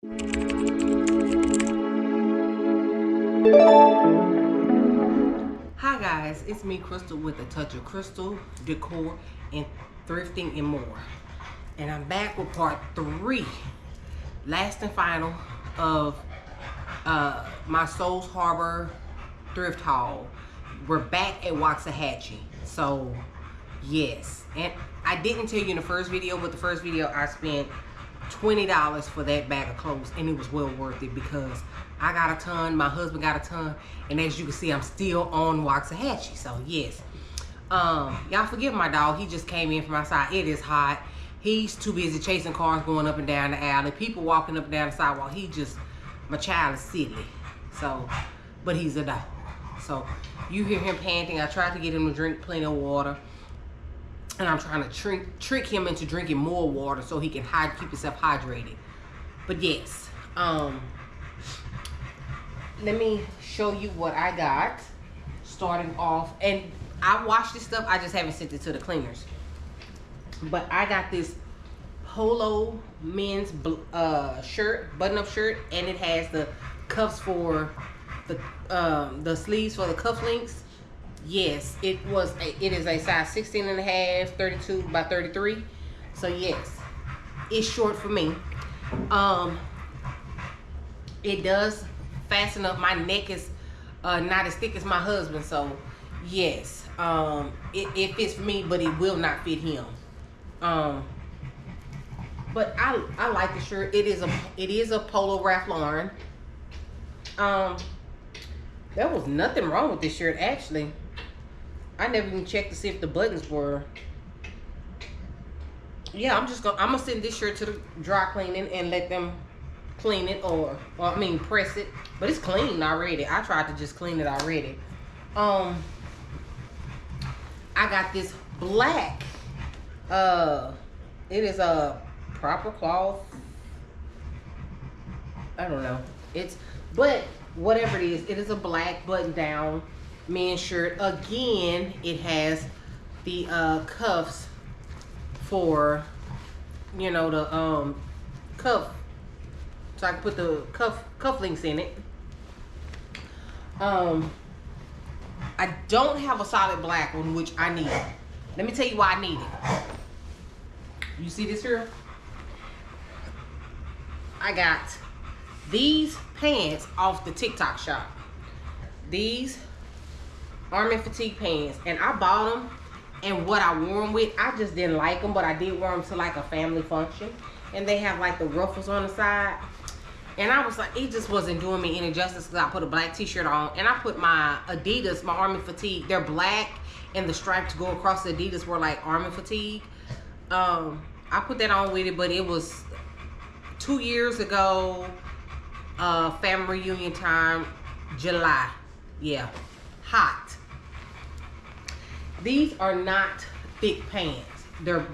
Hi guys, it's me Crystal with A Touch of Crystal Decor and Thrifting and More. And I'm back with part 3, last and final of my Souls Harbor thrift haul. We're back at Waxahachie. So yes, and I didn't tell you in the first video, but the first video I spent $20 for that bag of clothes, and it was well worth it because I got a ton, my husband got a ton, and as you can see, I'm still on Waxahachie. So yes, y'all forgive my dog. He just came in from outside. It is hot. He's too busy chasing cars going up and down the alley, people walking up and down the sidewalk. My child is silly. So, but he's a dog. So you hear him panting. I tried to get him to drink plenty of water. And I'm trying to trick him into drinking more water so he can keep himself hydrated. But yes, let me show you what I got. Starting off, and I washed this stuff. I just haven't sent it to the cleaners. But I got this polo men's shirt, button-up shirt, and it has the cuffs for the sleeves for the cufflinks. Yes, it is a size 16.5, 32 by 33. So yes, it's short for me. It does fasten up. My neck is not as thick as my husband, so yes, it fits for me, but it will not fit him. But I like the shirt. It is a Polo Ralph Lauren. There was nothing wrong with this shirt actually. I never even checked to see if the buttons were. Yeah, I'm gonna send this shirt to the dry cleaning and let them clean it or press it. But it's clean already. I tried to just clean it already. I got this black. It is a proper cloth. I don't know. But whatever it is a black button down men's shirt. Again, it has the cuffs for, you know, the cuff, so I can put the cufflinks in it. I don't have a solid black one, which I need. Let me tell you why I need it. You see this here? I got these pants off the TikTok shop. These Army fatigue pants, and I bought them, and what I wore them with, I just didn't like them, but I did wear them to like a family function, and they have like the ruffles on the side, and I was like, it just wasn't doing me any justice because I put a black t-shirt on, and I put my Adidas, my Army fatigue, they're black, and the stripes go across the Adidas were like Army fatigue. I put that on with it, but it was 2 years ago, family reunion time, July. Yeah, hot. These are not thick pants. They're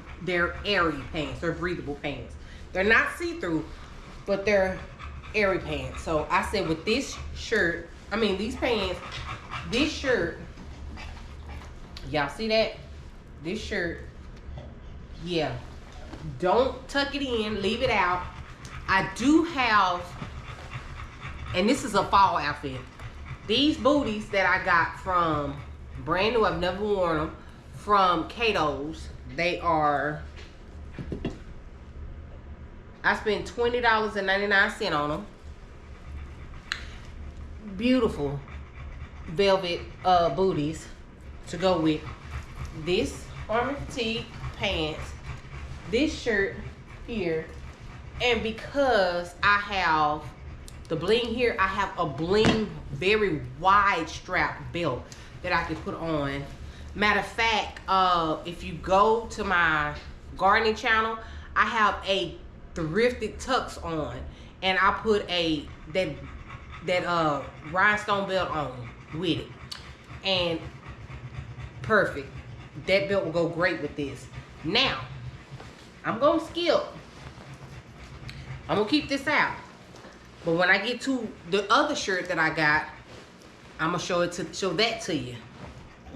airy pants. They're breathable pants. They're not see-through, but they're airy pants. So I said with this shirt, these pants, this shirt, y'all see that? This shirt, yeah. Don't tuck it in, leave it out. I do have, and this is a fall outfit. These booties that I got from, brand new, I've never worn them, from Cato's. They are, I spent $20.99 on them. Beautiful velvet booties to go with this Army fatigue pants, this shirt here, and because I have the bling here, I have a bling very wide strap belt that I can put on. Matter of fact, if you go to my gardening channel, I have a thrifted tux on, and I put that rhinestone belt on with it, and perfect. That belt will go great with this. Now, I'm gonna skip. I'm gonna keep this out, but when I get to the other shirt that I got, I'm gonna show that to you.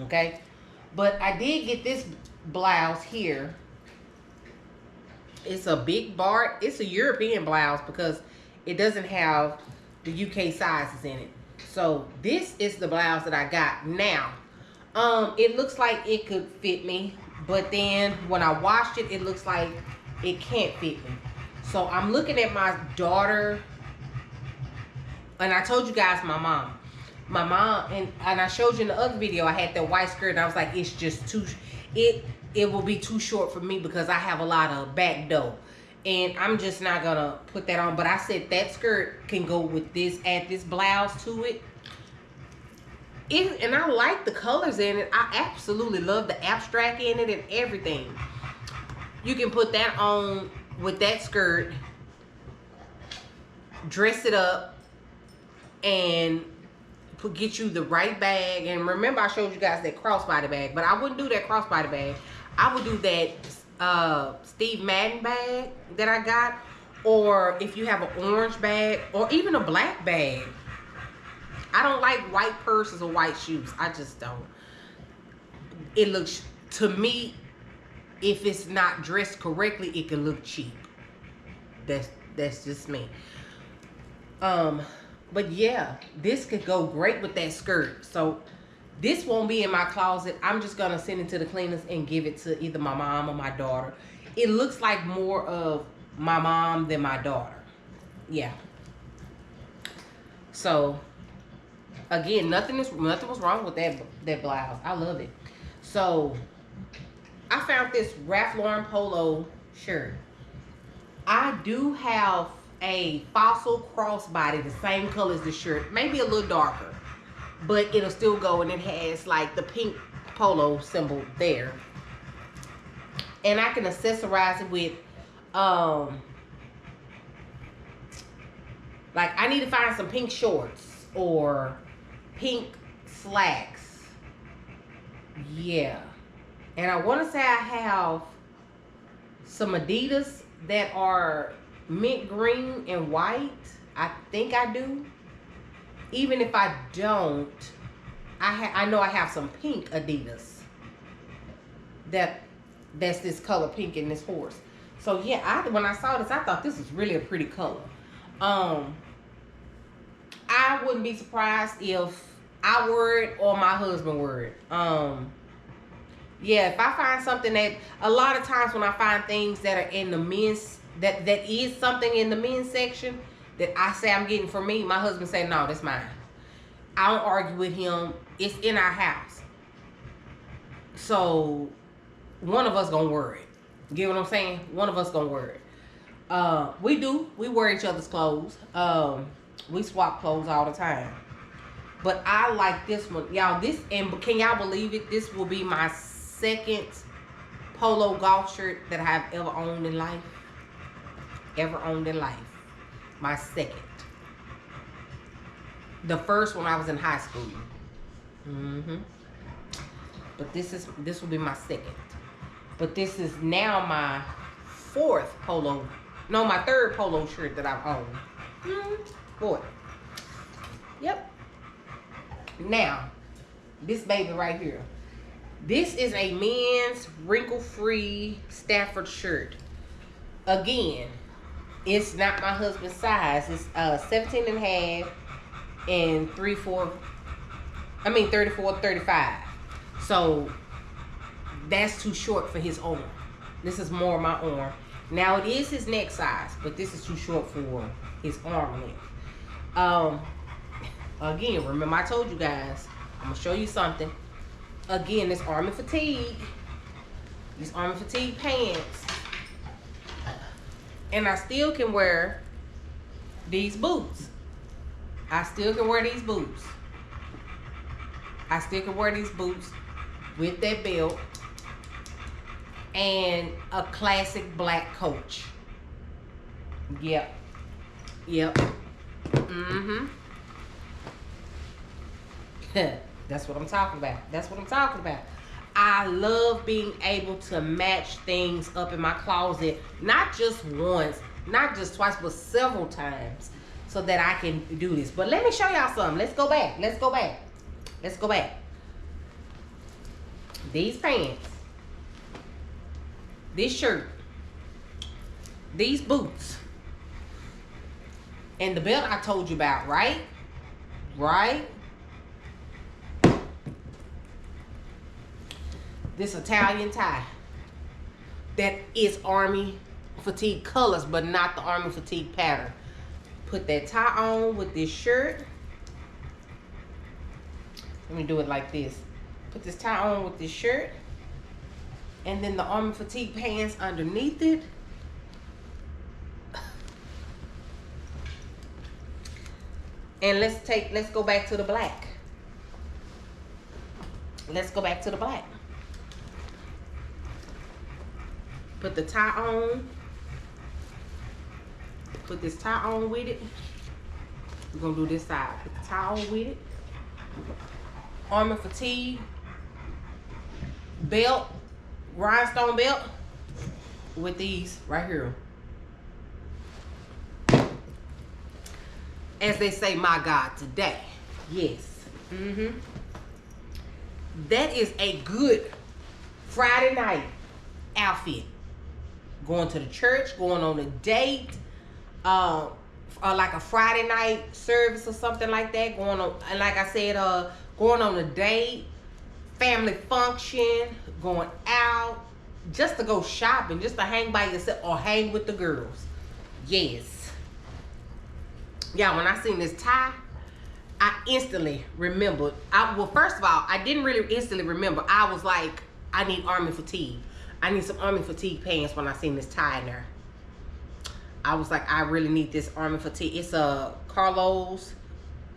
Okay, but I did get this blouse here. It's a big bar. It's a European blouse because it doesn't have the UK sizes in it. So this is the blouse that I got. Now, it looks like it could fit me, but then when I washed it, it looks like it can't fit me. So I'm looking at my daughter, and I told you guys my mom, and I showed you in the other video, I had that white skirt, and I was like, it's just too, it will be too short for me because I have a lot of back dough. And I'm just not gonna put that on. But I said that skirt can go with this, add this blouse to it. And I like the colors in it. I absolutely love the abstract in it and everything. You can put that on with that skirt, dress it up, and get you the right bag. And remember I showed you guys that crossbody bag, but I wouldn't do that crossbody bag. I would do that Steve Madden bag that I got, or if you have an orange bag or even a black bag. I don't like white purses or white shoes. I just don't. It looks, to me, if it's not dressed correctly, it can look cheap. That's just me. But yeah, this could go great with that skirt. So this won't be in my closet. I'm just gonna send it to the cleaners and give it to either my mom or my daughter. It looks like more of my mom than my daughter. Yeah. So again, nothing was wrong with that blouse. I love it. So I found this Ralph Lauren polo shirt. I do have a fossil crossbody, the same color as the shirt, maybe a little darker, but it'll still go, and it has like the pink polo symbol there. And I can accessorize it with like I need to find some pink shorts or pink slacks. Yeah. And I want to say I have some Adidas that are mint green and white. I think I do. Even if I don't, I know I have some pink Adidas that's this color pink in this horse. So yeah, when I saw this, I thought this was really a pretty color. I wouldn't be surprised if I wore it or my husband wore it. Yeah, if I find something that, a lot of times when I find things that are in the men's, that is something in the men's section that I say I'm getting for me, my husband say, no, that's mine. I don't argue with him. It's in our house. So one of us gonna wear it. Get what I'm saying? One of us gonna wear it. We wear each other's clothes. We swap clothes all the time. But I like this one. Y'all, and can y'all believe it? This will be my second polo golf shirt that I've ever owned in life. Ever owned in life. My second. The first one I was in high school. But this will be my second. But this is now my my third polo shirt that I've owned. Fourth. Yep. Now, this baby right here. This is a men's wrinkle-free Stafford shirt. Again, it's not my husband's size. It's 17 and a half and 34, 35. So that's too short for his arm. This is more my arm. Now it is his neck size, but this is too short for his arm length. Again, remember I told you guys, I'm gonna show you something. Again, this Army Fatigue. These Army Fatigue pants. And I still can wear these boots. I still can wear these boots. I still can wear these boots with that belt and a classic black Coach. Yep. That's what I'm talking about. I love being able to match things up in my closet, not just once, not just twice, but several times, so that I can do this. But let me show y'all something. Let's go back. These pants, this shirt, these boots, And the belt I told you about, right? Right? This Italian tie that is army fatigue colors, but not the army fatigue pattern. Put that tie on with this shirt. Let me do it like this. Put this tie on with this shirt, and then the army fatigue pants underneath it. And let's go back to the black. Let's go back to the black. Put the tie on. Put this tie on with it. We're gonna do this side. Put the tie on with it. Armor fatigue. Belt. Rhinestone belt. With these right here. As they say, my God, today. Yes. That is a good Friday night outfit. Going to the church, going on a date, or like a Friday night service or something like that. Going on, and like I said, going on a date, family function, going out, just to go shopping, just to hang by yourself or hang with the girls. Yes. Yeah, when I seen this tie, I instantly remembered. Well, first of all, I didn't really instantly remember. I was like, I need army fatigue. I need some army fatigue pants when I seen this tie in there. I was like, I really need this army fatigue. It's a Carlos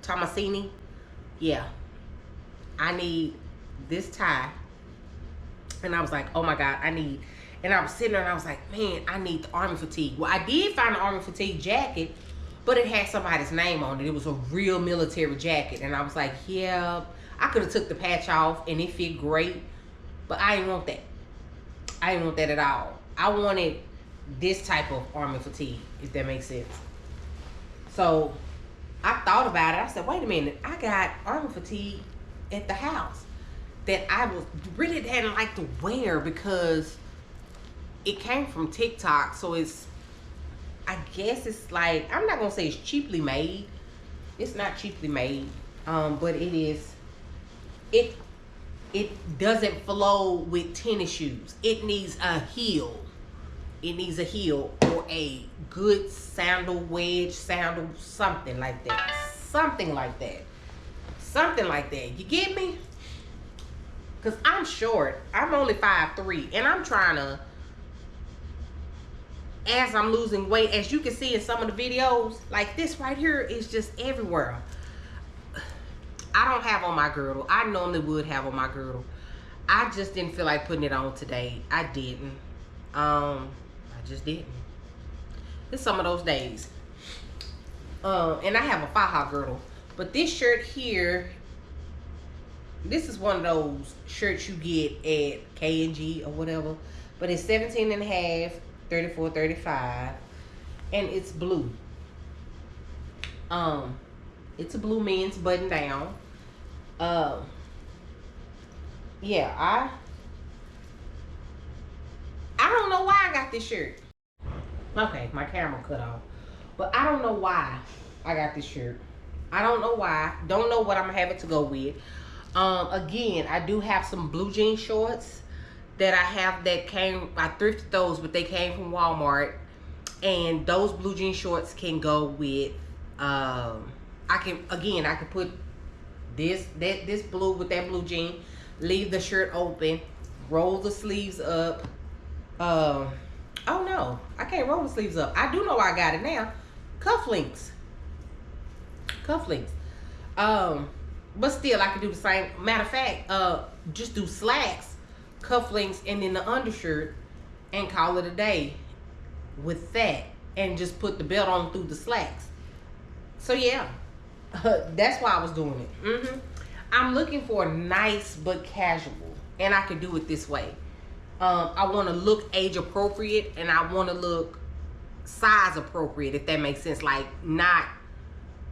Tomasini. Yeah. I need this tie. And I was like, oh my God, I need. And I was sitting there and I was like, man, I need the army fatigue. Well, I did find the army fatigue jacket, but it had somebody's name on it. It was a real military jacket. And I was like, yeah, I could have took the patch off and it fit great. But I didn't want that. I didn't want that at all. I wanted this type of army fatigue, if that makes sense. So I thought about it. I said, wait a minute. I got army fatigue at the house that I was really hadn't like to wear because it came from TikTok. So it's, I guess it's like, I'm not gonna say it's cheaply made. It's not cheaply made, but it is. It doesn't flow with tennis shoes. It needs a heel. It needs a heel or a good sandal, wedge sandal, something like that. Something like that. Something like that. You get me? Because I'm short. I'm only 5'3", and I'm trying to, as I'm losing weight, as you can see in some of the videos, like this right here is just everywhere. I don't have on my girdle. I normally would have on my girdle. I just didn't feel like putting it on today. I didn't. I just didn't. It's some of those days. And I have a faja girdle. But this shirt here, this is one of those shirts you get at K&G or whatever. But it's 17.5, 34, 35. And it's blue. It's a blue men's button down. Yeah, I don't know why I got this shirt. Okay, my camera cut off. But I don't know why I got this shirt. I don't know why. Don't know what I'm gonna have it to go with. Again, I do have some blue jean shorts that I have that came, I thrifted those, but they came from Walmart. And those blue jean shorts can go with, I can put this blue with that blue jean, leave the shirt open, roll the sleeves up. Oh no, I can't roll the sleeves up. I do know I got it now. Cufflinks. But still I can do the same. Matter of fact, just do slacks, cufflinks, and then the undershirt and call it a day with that, and just put the belt on through the slacks. So yeah, that's why I was doing it. I'm looking for nice but casual, and I can do it this way. I want to look age appropriate, and I want to look size appropriate, if that makes sense. Like, not,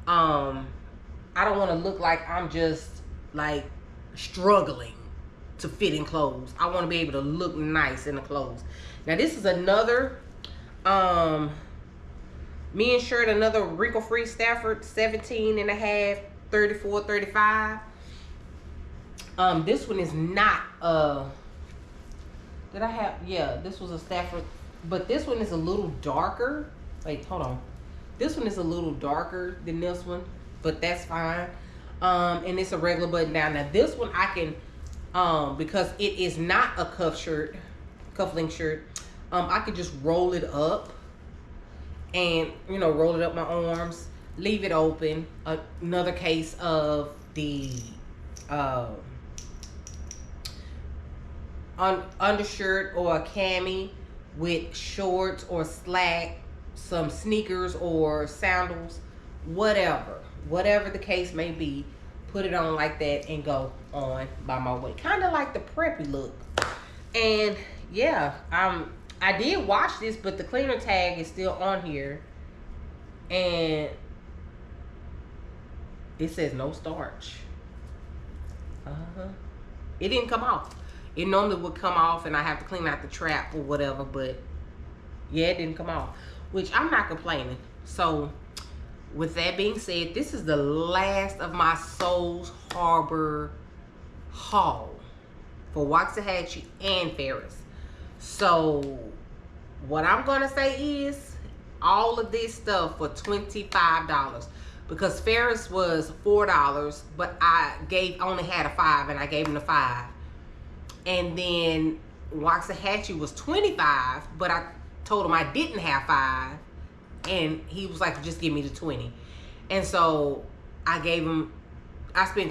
I don't want to look like I'm just like struggling to fit in clothes. I want to be able to look nice in the clothes. Now this is another men's shirt, another wrinkle-free Stafford, 17.5, 34, 35. This one is not did I have, yeah, this was a Stafford, but this one is a little darker. Wait, hold on. This one is a little darker than this one, but that's fine. And it's a regular button down. Now this one I can, because it is not a cufflink shirt, I could just roll it up and, you know, roll it up my arms, leave it open. Another case of the undershirt or a cami with shorts or slack, some sneakers or sandals, whatever the case may be, put it on like that and go on by my way. Kind of like the preppy look. And yeah, I did wash this, but the cleaner tag is still on here, and it says no starch. It didn't come off. It normally would come off and I have to clean out the trap or whatever, but yeah, it didn't come off, which I'm not complaining. So with that being said, this is the last of my Souls Harbor haul for Waxahachie and Ferris. So what I'm gonna say is all of this stuff for $25, because Ferris was $4, but I only had a 5 and I gave him the 5. And then Waxahachie was $25, but I told him I didn't have 5, and he was like, just give me the 20. And so I spent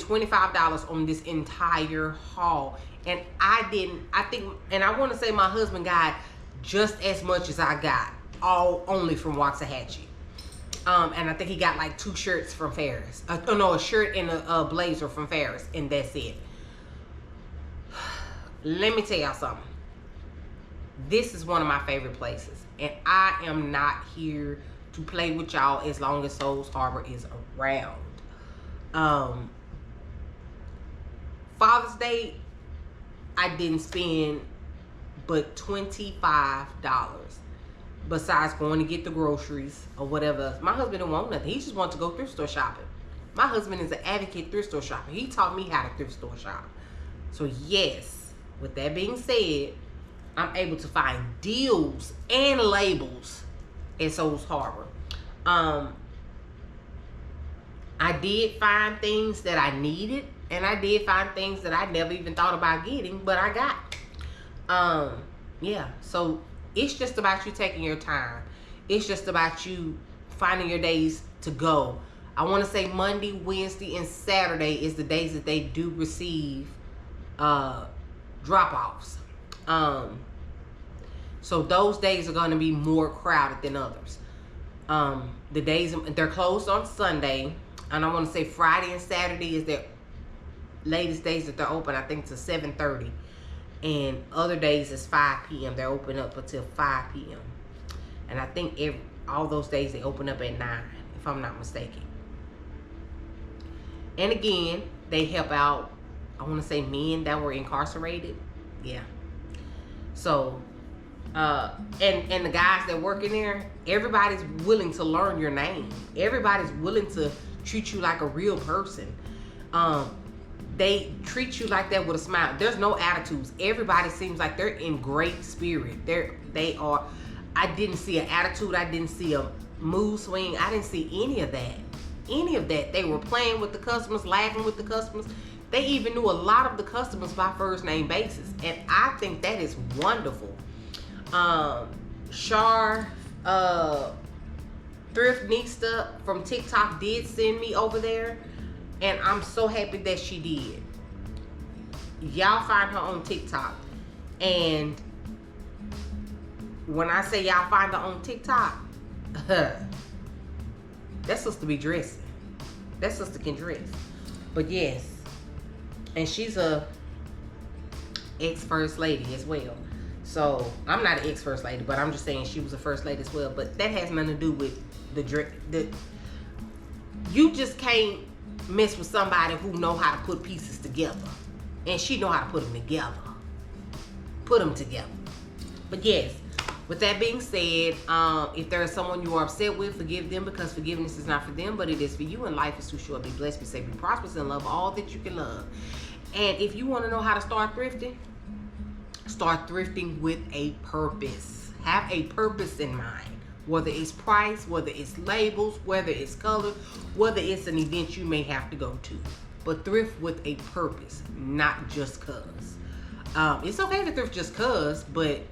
$25 on this entire haul. And I want to say my husband got just as much as I got, all only from Waxahachie. And I think he got like 2 shirts from Ferris. No, a shirt and a blazer from Ferris, and that's it. Let me tell y'all something. This is one of my favorite places, and I am not here to play with y'all as long as Souls Harbor is around. Father's Day, I didn't spend but $25 besides going to get the groceries or whatever. My husband didn't want nothing. He just wanted to go thrift store shopping. My husband is an advocate thrift store shopper. He taught me how to thrift store shop. So yes, with that being said, I'm able to find deals and labels at Souls Harbor. I did find things that I needed, and I did find things that I never even thought about getting, but I got. Yeah, so it's just about you taking your time. It's just about you finding your days to go. I want to say Monday, Wednesday, and Saturday is the days that they do receive drop-offs. So those days are going to be more crowded than others. The days they're closed on Sunday, and I want to say Friday and Saturday is their latest days that they're open. I think it's 7:30, and other days is 5 p.m. They're open up until 5 p.m. And I think all those days they open up at 9, if I'm not mistaken. And again, they help out, I want to say, men that were incarcerated. Yeah. So, and the guys that work in there, everybody's willing to learn your name. Everybody's willing to treat you like a real person. They treat you like that with a smile. There's no attitudes. Everybody seems like they're in great spirit. They are. I didn't see an attitude. I didn't see a mood swing. I didn't see any of that. Any of that. They were playing with the customers, laughing with the customers. They even knew a lot of the customers by first name basis, and I think that is wonderful. Shar, Thriftnista from TikTok did send me over there, and I'm so happy that she did. Y'all find her on TikTok, and when I say y'all find her on TikTok, that sister be dressing. That sister can dress. But yes, and she's a ex-first lady as well. So I'm not an ex-first lady, but I'm just saying she was a first lady as well. But that has nothing to do with the you just can't mess with somebody who know how to put pieces together, and she know how to put them together. Put them together. But yes, With that being said, if there is someone you are upset with, forgive them, because forgiveness is not for them, but it is for you, and life is too short. Be blessed, be safe, be prosperous, and love all that you can love. And if you want to know how to start thrifting with a purpose. Have a purpose in mind. Whether it's price, whether it's labels, whether it's color, whether it's an event you may have to go to. But thrift with a purpose, not just cause. It's okay to thrift just cause, but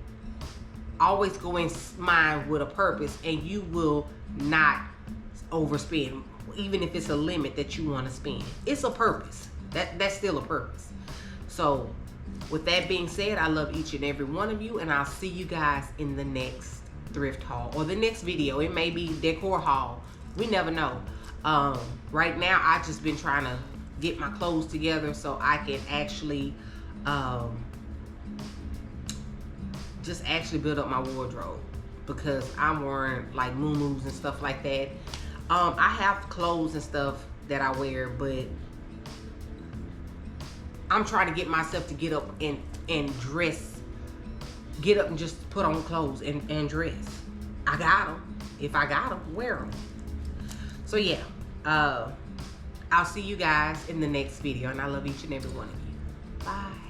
always go in mind with a purpose, and you will not overspend, even if it's a limit that you want to spend. It's a purpose. That's still a purpose. So with that being said, I love each and every one of you, and I'll see you guys in the next thrift haul or the next video. It may be decor haul. We never know. Right now, I've just been trying to get my clothes together so I can actually just build up my wardrobe, because I'm wearing like muumuus and stuff like that. I have clothes and stuff that I wear, but I'm trying to get myself to get up and dress. Get up and just put on clothes and dress. I got them. If I got them, wear them. So yeah, I'll see you guys in the next video, and I love each and every one of you. Bye.